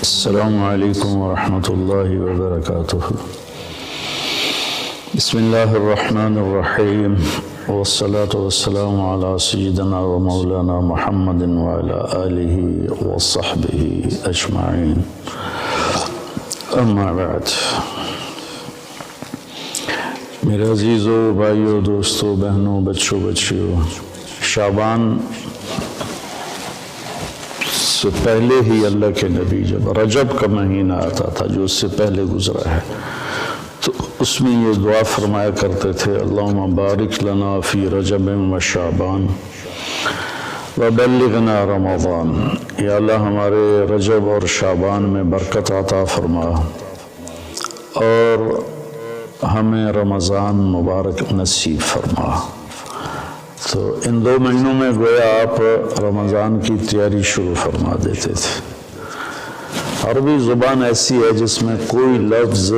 السلام علیکم ورحمۃ اللہ وبرکاتہ۔ بسم اللہ الرحمن الرحیم والصلاة والسلام علی سیدنا و مولانا محمد وعلی آلہ وصحبہ اجمعین، اما بعد۔ میرے عزیزو، بھائیو، دوستو، بہنوں، بچوں، بچیوں، شعبان سے پہلے ہی اللہ کے نبی جب رجب کا مہینہ آتا تھا جو اس سے پہلے گزرا ہے تو اس میں یہ دعا فرمایا کرتے تھے، اللہم بارک لنا فی رجب و شعبان وبلغنا رمضان۔ یا اللہ ہمارے رجب اور شعبان میں برکت عطا فرما اور ہمیں رمضان مبارک نصیب فرما۔ تو ان 2 مہینوں میں گویا آپ رمضان کی تیاری شروع فرما دیتے تھے۔ عربی زبان ایسی ہے جس میں کوئی لفظ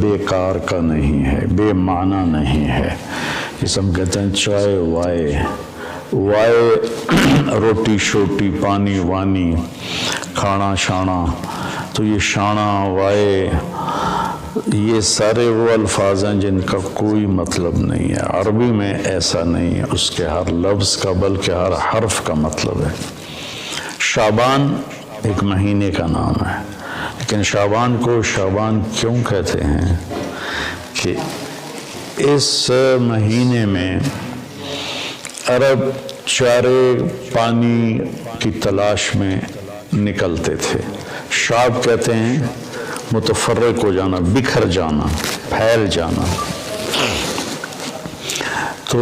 بیکار کا نہیں ہے، بے معنی نہیں ہے۔ جس ہم کہتے ہیں چائے وائے، روٹی شوٹی، پانی وانی، کھانا شانا، تو یہ شانا وائے یہ سارے وہ الفاظ ہیں جن کا کوئی مطلب نہیں ہے۔ عربی میں ایسا نہیں ہے، اس کے ہر لفظ کا بلکہ ہر حرف کا مطلب ہے۔ شعبان ایک مہینے کا نام ہے، لیکن شعبان کو شعبان کیوں کہتے ہیں کہ اس مہینے میں عرب چارے پانی کی تلاش میں نکلتے تھے۔ شعب کہتے ہیں متفرق ہو جانا، بکھر جانا، پھیل جانا۔ تو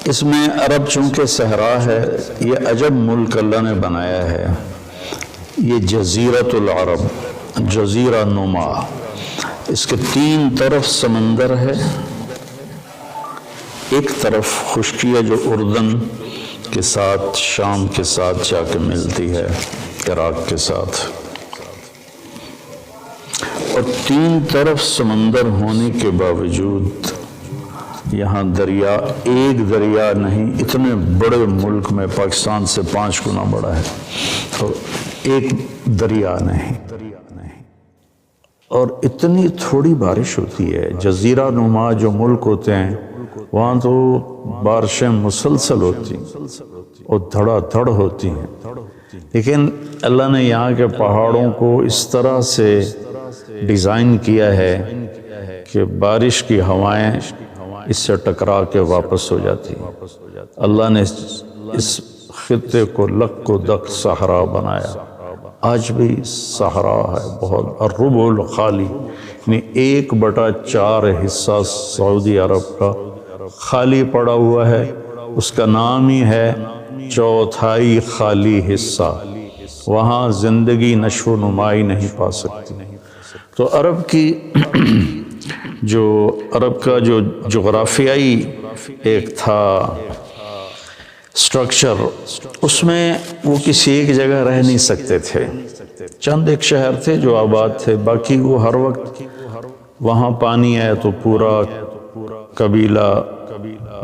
اس میں عرب چونکہ صحرا ہے، یہ عجب ملک اللہ نے بنایا ہے، یہ جزیرۃ العرب، جزیرہ نما، اس کے 3 طرف سمندر ہے، ایک طرف خشکی ہے جو اردن کے ساتھ، شام کے ساتھ جا کے ملتی ہے، عراق کے ساتھ، اور 3 طرف سمندر ہونے کے باوجود یہاں دریا، ایک دریا نہیں، اتنے بڑے ملک میں پاکستان سے 5 گنا بڑا ہے تو ایک دریا نہیں، اور اتنی تھوڑی بارش ہوتی ہے۔ جزیرہ نما جو ملک ہوتے ہیں وہاں تو بارشیں مسلسل ہوتی اور دھڑا دھڑ ہوتی ہیں، لیکن اللہ نے یہاں کے پہاڑوں کو اس طرح سے ڈیزائن کیا ہے کہ بارش کی ہوائیں اس سے ٹکرا کے واپس ہو جاتی ہیں۔ اللہ نے اس خطے کو لک و دک صحرا بنایا، آج بھی صحرا ہے بہت، الربع الخالی، یعنی 1/4 حصہ سعودی عرب کا خالی پڑا ہوا ہے، اس کا نام ہی ہے چوتھائی خالی حصہ، وہاں زندگی نشو و نمائی نہیں پا سکتی۔ تو عرب کا جو جغرافیائی ایک تھا سٹرکچر، اس میں وہ کسی ایک جگہ رہ نہیں سکتے تھے، چند ایک شہر تھے جو آباد تھے، باقی وہ ہر وقت وہاں پانی ہے تو پورا قبیلہ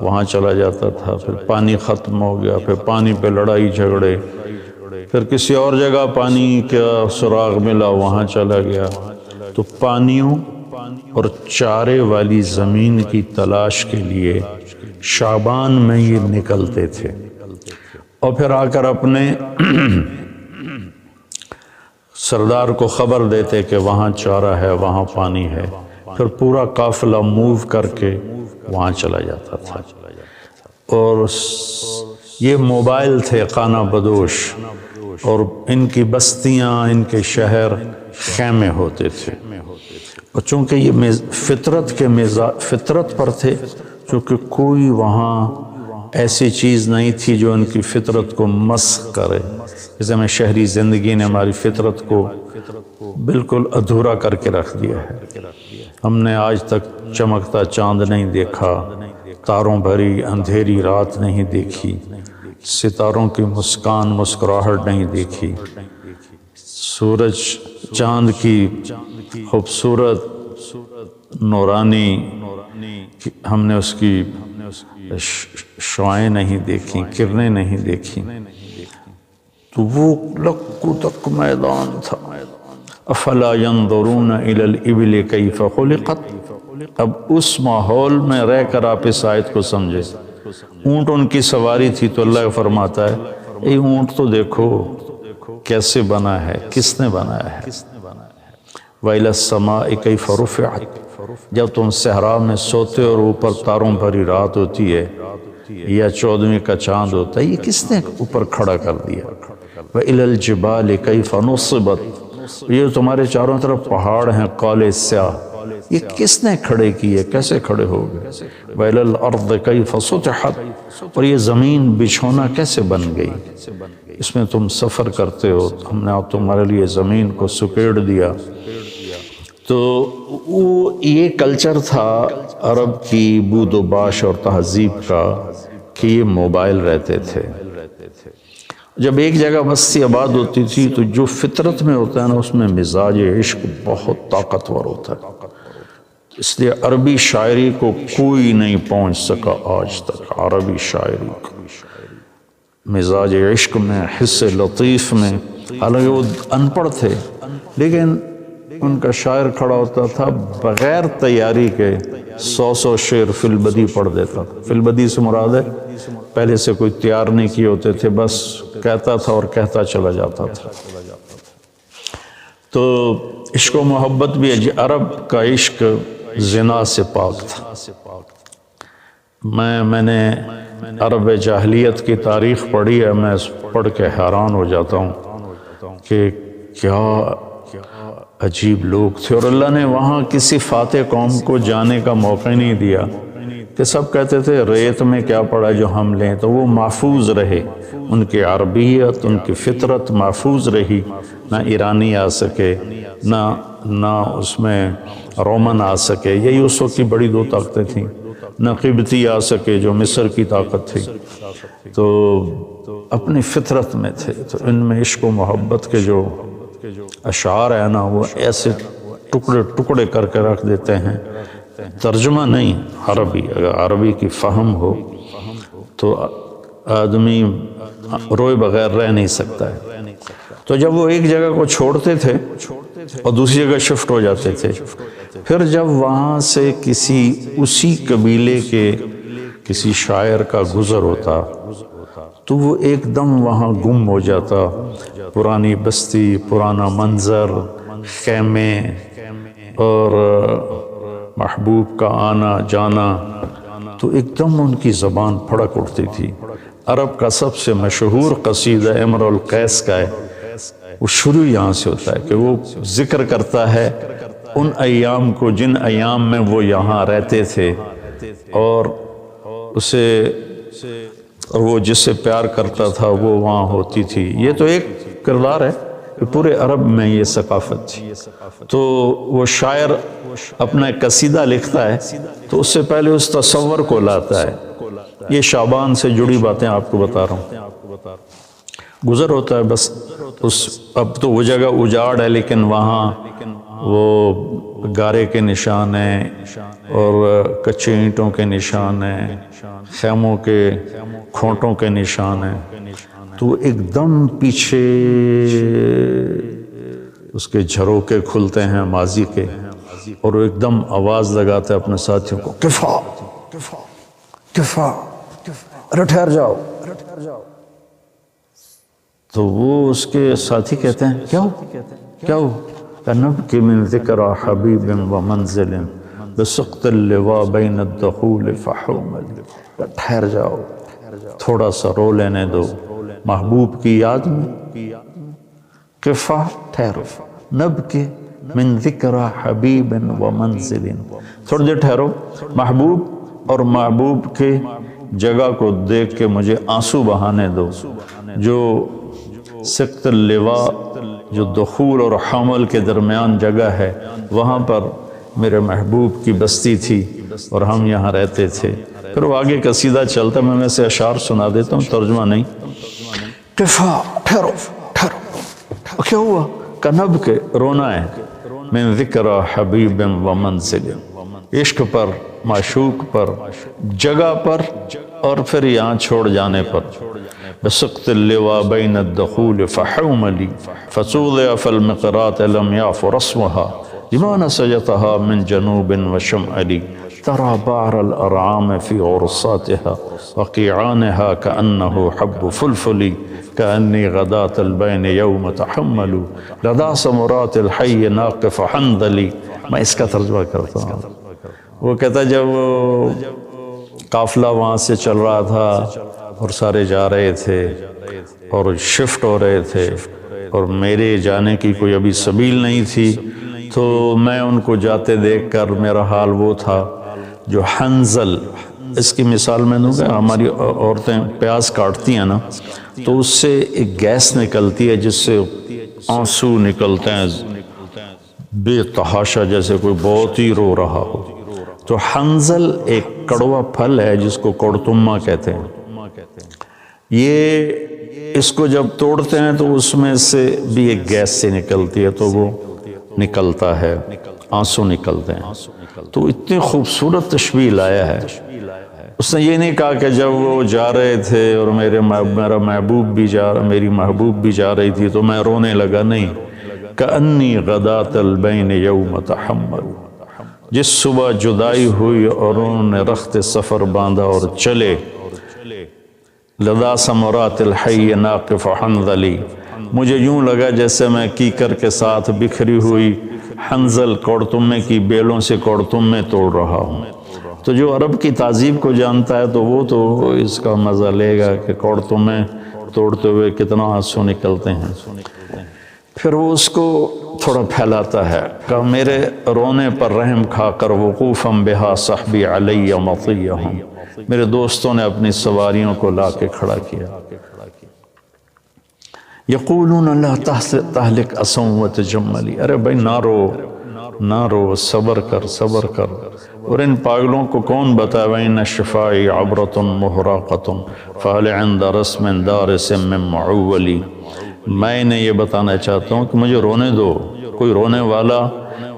وہاں چلا جاتا تھا، پھر پانی ختم ہو گیا، پھر پانی پہ لڑائی جھگڑے، پھر کسی اور جگہ پانی کا سراغ ملا وہاں چلا گیا۔ تو پانیوں اور چارے والی زمین کی تلاش کے لیے شعبان میں یہ نکلتے تھے، اور پھر آ کر اپنے سردار کو خبر دیتے کہ وہاں چارہ ہے، وہاں پانی ہے، پھر پورا قافلہ موو کر کے وہاں چلا جاتا تھا۔ اور یہ موبائل تھے خانہ بدوش، اور ان کی بستیاں، ان کے شہر خیمے ہوتے تھے، اور چونکہ یہ فطرت پر تھے، چونکہ کوئی وہاں ایسی چیز نہیں تھی جو ان کی فطرت کو مسخ کرے، جیسے میں شہری زندگی نے ہماری فطرت کو بالکل ادھورا کر کے رکھ دیا ہے۔ ہم نے آج تک چمکتا چاند نہیں دیکھا، تاروں بھری اندھیری رات نہیں دیکھی، ستاروں کی مسکراہٹ نہیں دیکھی، سورج چاند کی خوبصورت نورانی ہم نے اس کی شعائیں نہیں دیکھیں، کرنیں نہیں دیکھیں، تو وہ لکو تک میدان تھا۔ افلا ينظرون الى الابل کیف خلقت۔ اب اس ماحول میں رہ کر آپ اس آیت کو سمجھے۔ اونٹ ان کی سواری تھی تو اللہ فرماتا ہے اے اونٹ تو دیکھو کیسے بنا ہے، کس نے بنایا ہے۔ وَإِلَى السَّمَاءِ كَيْفَ رُفِعَتْ۔ جب تم صحرا میں سوتے اور اوپر تاروں بھری رات ہوتی ہے یا 14ویں کا چاند ہوتا ہے، یہ کس نے اوپر کھڑا کر دیا۔ وَإِلَى الْجِبَالِ كَيْفَ نُصِبَتْ۔ یہ تمہارے چاروں طرف پہاڑ ہیں کالے سیاہ، یہ کس نے کھڑے کیے، کیسے کھڑے ہو گئے۔ وَإِلَى الْأَرْضِ كَيْفَ سُطِحَتْ۔ اور یہ زمین بچھونا کیسے بن گئی، اس میں تم سفر کرتے ہو، ہم نے تمہارے لیے زمین کو سکیڑ دیا۔ تو وہ یہ کلچر تھا عرب کی بود و باش اور تہذیب کا کہ یہ موبائل رہتے تھے۔ جب ایک جگہ بستی آباد ہوتی تھی تو جو فطرت میں ہوتا ہے نا، اس میں مزاج عشق بہت طاقتور ہوتا ہے۔ اس لیے عربی شاعری کو کوئی نہیں پہنچ سکا آج تک، عربی شاعری کو مزاج عشق میں، حس لطیف میں۔ حالانکہ وہ ان پڑھ تھے لیکن ان کا شاعر کھڑا ہوتا تھا بغیر تیاری کے 100 شعر فی البدی پڑھ دیتا تھا۔ فی البدی سے مراد ہے پہلے سے کوئی تیار نہیں کیے ہوتے تھے، بس کہتا تھا اور کہتا چلا جاتا تھا۔ تو عشق و محبت بھی عرب کا عشق زنا سے پاک تھا۔ میں نے عرب جاہلیت کی تاریخ پڑھی ہے، میں پڑھ کے حیران ہو جاتا ہوں کہ کیا عجیب لوگ تھے، اور اللہ نے وہاں کسی فاتح قوم کو جانے کا موقع نہیں دیا کہ سب کہتے تھے ریت میں کیا پڑا جو ہم لیں، تو وہ محفوظ رہے، ان کی عربیت، ان کی فطرت محفوظ رہی، نہ ایرانی آ سکے، نہ اس میں رومن آ سکے، یہی اس وقت کی بڑی دو طاقتیں تھیں، نہ قبطی آ سکے جو مصر کی طاقت تھی، تو اپنی فطرت میں تھے۔ تو ان میں عشق و محبت کے جو اشعار ہے نا، وہ ایسے ٹکڑے ٹکڑے کر کے رکھ دیتے ہیں، ترجمہ نہیں، عربی، اگر عربی کی فہم ہو تو آدمی روئے بغیر رہ نہیں سکتا ہے۔ تو جب وہ ایک جگہ کو چھوڑتے تھے اور دوسری جگہ شفٹ ہو جاتے تھے، پھر جب وہاں سے اسی قبیلے کے کسی شاعر کا گزر ہوتا تو وہ ایک دم وہاں گم ہو جاتا، پرانی بستی، پرانا منظر، خیمے اور محبوب کا آنا جانا، تو ایک دم ان کی زبان پھڑک اٹھتی تھی۔ عرب کا سب سے مشہور قصیدہ امرؤ القیس کا ہے، وہ شروع یہاں سے ہوتا ہے کہ وہ ذکر کرتا ہے ان ایام کو جن ایام میں وہ یہاں رہتے تھے، اور وہ جس سے پیار کرتا تھا وہ وہاں ہوتی تھی۔ یہ تو ایک کردار ہے کہ پورے عرب میں یہ ثقافت تھی۔ تو وہ شاعر اپنا قصیدہ لکھتا ہے تو اس سے پہلے اس تصور کو لاتا ہے۔ یہ شعبان سے جڑی باتیں آپ کو بتا رہا ہوں۔ گزر ہوتا ہے بس، اب تو وہ جگہ اجاڑ ہے لیکن وہاں وہ گارے کے نشان ہیں اور کچے اینٹوں کے نشان ہیں، خیموں کے کھونٹوں کے نشان ہیں۔ تو ایک دم پیچھے اس کے جھروکے کھلتے ہیں ماضی کے، اور وہ ایک دم آواز لگاتا ہے اپنے ساتھیوں کو، کفا کفا، ارے ٹھہر جاؤ۔ تو وہ اس کے ساتھی کہتے ہیں کیا ہو؟ نبکی من ذکر حبیب و منزل بسقط اللواء بین الدخول فحومل۔ ٹھہر جاؤ، تھوڑا سا رو لینے دو محبوب کی یاد میں۔ کفا، ٹھہرو، نبکی من ذکر حبیب و منزل، تھوڑی دیر ٹھہرو، محبوب اور محبوب کے جگہ کو دیکھ کے مجھے آنسو بہانے دو۔ جو سقط اللواء، جو دخول اور حمل کے درمیان جگہ ہے، وہاں پر میرے محبوب کی بستی تھی اور ہم یہاں رہتے تھے۔ پھر وہ آگے قصیدہ چلتا، میں ویسے اشعار سنا دیتا ہوں، ترجمہ نہیں۔ کفا، ٹھہرو، کیا ہوا؟ کنب کے رونا ہے، من ذکر حبیب و منزل، عشق پر معشوق پر، جگہ پر، اور پھر یہاں چھوڑ جانے پر۔ بسقط اللواء بین الدخول فحوملی فصوضع فی المقرات لم یعف رسمها لما نسجتها من جنوب وشمالی ترى بعر الأرعام في عرصاتها وقيعانها كأنه حب فلفل كأني غداة البين يوم تحمل لدى سمرات الحي ناقف حنظلي۔ میں اس کا ترجمہ کرتا ہوں۔ وہ کہتا جب وہ قافلہ وہاں سے چل رہا تھا اور سارے جا رہے تھے اور شفٹ ہو رہے تھے اور میرے جانے کی کوئی ابھی سبیل نہیں تھی، تو میں ان کو جاتے دیکھ کر میرا حال وہ تھا جو حنظل، اس کی مثال میں دوں گا، ہماری عورتیں پیاز کاٹتی ہیں نا تو اس سے ایک گیس نکلتی ہے جس سے آنسو نکلتے ہیں بے تحاشا، جیسے کوئی بہت ہی رو رہا ہو۔ تو حنظل ایک کڑوا پھل ہے جس کو کڑتما کہتے ہیں۔ یہ اس کو جب توڑتے ہیں تو اس میں سے بھی ایک گیس سے نکلتی ہے تو وہ نکلتا ہے، آنسو نکلتے ہیں۔ تو اتنی خوبصورت تشبیہ لایا ہے۔ اس نے یہ نہیں کہا کہ جب وہ جا رہے تھے اور میرا محبوب میری محبوب بھی جا رہی تھی تو میں رونے لگا، نہیں، کأنی غداة البین یوم تحمل، جس صبح جدائی ہوئی اور انہوں نے رخت سفر باندھا اور چلے، لدا ثمرات الحی ناقف حنظلی، مجھے یوں لگا جیسے میں کیکر کے ساتھ بکھری ہوئی حنظل کوڑتمے کی بیلوں سے کوڑتمے توڑ رہا ہوں۔ تو جو عرب کی تہذیب کو جانتا ہے تو وہ تو اس کا مزہ لے گا کہ کوڑتمے توڑتے ہوئے کتنا آنسو نکلتے ہیں۔ پھر وہ اس کو تھوڑا پھیلاتا ہے کہ میرے رونے پر رحم کھا کر وقوفاً بہا صحبی علی مطیہم، میرے دوستوں نے اپنی سواریوں کو لا کے کھڑا کیا۔ یقولون لا تہلک اسوں وتجملی، ارے بھائی نہ رو، صبر کر صبر کر۔ اور ان پاگلوں کو کون بتائے وَإِنَّ شِفَاعِي عَبْرَةٌ مُحْرَقَةٌ فَهَلْ عِنْدَ رَسْمٍ دَارِسٍ مِّن مَّعُوَّلِ، میں انہیں یہ بتانا چاہتا ہوں کہ مجھے رونے دو، کوئی رونے والا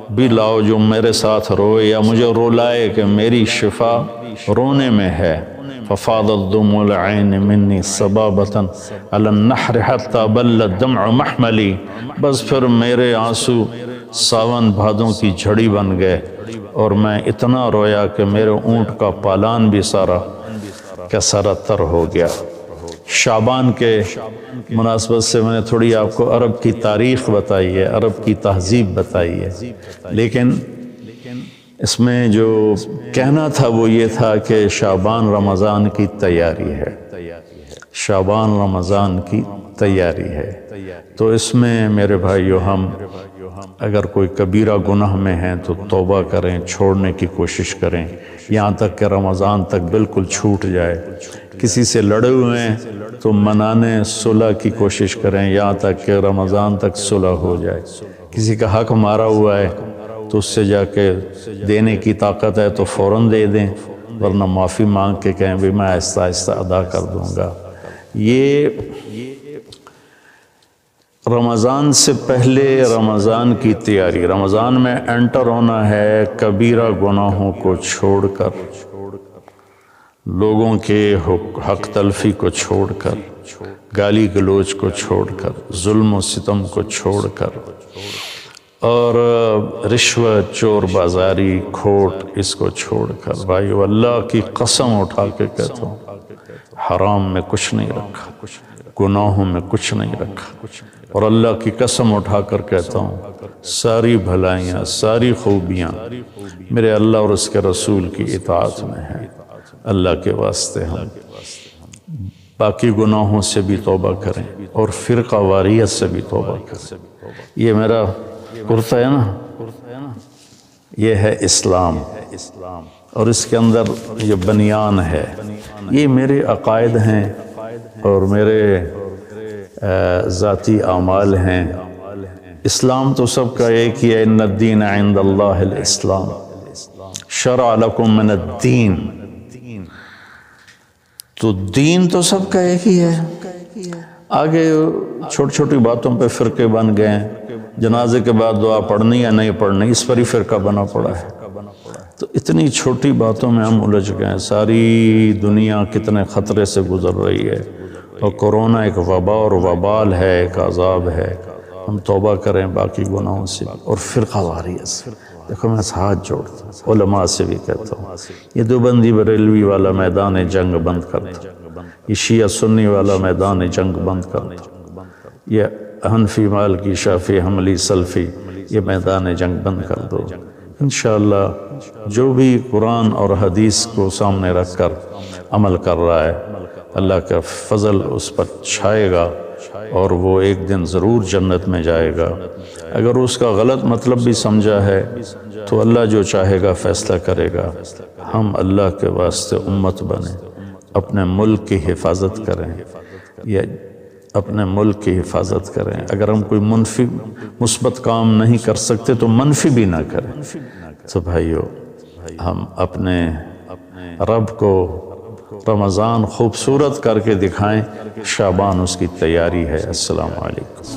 بھی لاؤ جو میرے ساتھ روئے یا مجھے رولائے کہ میری شفا رونے میں ہے۔ فَفَاضَتْ دُمُوعُ الْعَيْنِ مِنِّي صَبَابَةً عَلَى النَّحْرِ حَتَّى بَلَّ الدَّمْعُ مَحْمَلِي، بس پھر میرے آنسو ساون بھادوں کی جھڑی بن گئے اور میں اتنا رویا کہ میرے اونٹ کا پالان بھی سارا کا سارا تر ہو گیا۔ شعبان کے مناسبت سے میں نے تھوڑی آپ کو عرب کی تاریخ بتائی ہے، عرب کی تہذیب بتائی ہے، لیکن اس میں جو کہنا تھا وہ یہ تھا کہ شعبان رمضان کی تیاری ہے، شعبان رمضان کی تیاری ہے۔ تو اس میں میرے بھائیو ہم اگر کوئی کبیرہ گناہ میں ہیں تو توبہ کریں، چھوڑنے کی کوشش کریں یہاں تک کہ رمضان تک بالکل چھوٹ جائے۔ کسی سے لڑے ہوئے ہیں تو منانے صلح کی کوشش کریں یہاں تک کہ رمضان تک صلح ہو جائے۔ کسی کا حق مارا ہوا ہے تو اس سے جا کے دینے کی طاقت ہے تو فوراً دے دیں، ورنہ معافی مانگ کے کہیں بھی میں آہستہ آہستہ ادا کر دوں گا۔ یہ رمضان سے پہلے رمضان کی تیاری، رمضان میں انٹر ہونا ہے کبیرہ گناہوں کو چھوڑ کر، لوگوں کے حق تلفی کو چھوڑ کر، گالی گلوچ کو چھوڑ کر، ظلم و ستم کو چھوڑ کر، اور رشوت، چور بازاری، کھوٹ، اس کو چھوڑ کر۔ بھائیو اللہ کی قسم اٹھا کے کہتا ہوں حرام میں کچھ نہیں رکھا، گناہوں میں کچھ نہیں رکھا، اور اللہ کی قسم اٹھا کر کہتا ہوں ساری بھلائیاں، ساری خوبیاں میرے اللہ اور اس کے رسول کی اطاعت میں ہیں۔ اللہ کے واسطے ہم باقی گناہوں سے بھی توبہ کریں اور فرقہ واریت سے بھی توبہ کریں۔ یہ میرا کرتا ہے نا، یہ ہے اسلام، اور اس کے اندر یہ بنیان ہے، یہ میرے عقائد ہیں اور میرے ذاتی اعمال ہیں۔ اسلام تو سب کا ایک ہی ہے، ان الدین عند اللہ الاسلام، شرع لکم من الدین، تو دین تو سب کا ایک ہی ہے۔ آگے چھوٹی چھوٹی باتوں پہ فرقے بن گئے ہیں، جنازے کے بعد دعا پڑھنی یا نہیں پڑھنی اس پر ہی فرقہ بنا پڑا ہے۔ تو اتنی چھوٹی باتوں میں ہم الجھ گئے ہیں۔ ساری دنیا کتنے خطرے سے گزر رہی ہے، اور کورونا ایک وبا اور وبال ہے، ایک عذاب ہے۔ ہم توبہ کریں باقی گناہوں سے اور فرقہ واریت سے۔ دیکھو میں ہاتھ جوڑتا ہوں، علماء سے بھی کہتا ہوں، یہ دیوبندی بریلوی والا میدان جنگ بند کرتا، یہ شیعہ سنی والا میدان جنگ بند کرتا، یہ حنفی مالکی شافعی حنبلی سلفی یہ میدان جنگ بند کر دو۔ انشاءاللہ جو بھی قرآن اور حدیث کو سامنے رکھ کر عمل کر رہا ہے، اللہ کا فضل اس پر چھائے گا اور وہ ایک دن ضرور جنت میں جائے گا۔ اگر اس کا غلط مطلب بھی سمجھا ہے تو اللہ جو چاہے گا فیصلہ کرے گا۔ ہم اللہ کے واسطے امت بنیں، اپنے ملک کی حفاظت کریں، یا اپنے ملک کی حفاظت کریں۔ اگر ہم کوئی منفی مثبت کام نہیں کر سکتے تو منفی بھی نہ کریں۔ تو بھائیو، ہم اپنے رب کو رمضان خوبصورت کر کے دکھائیں، شعبان اس کی تیاری ہے۔ السلام علیکم۔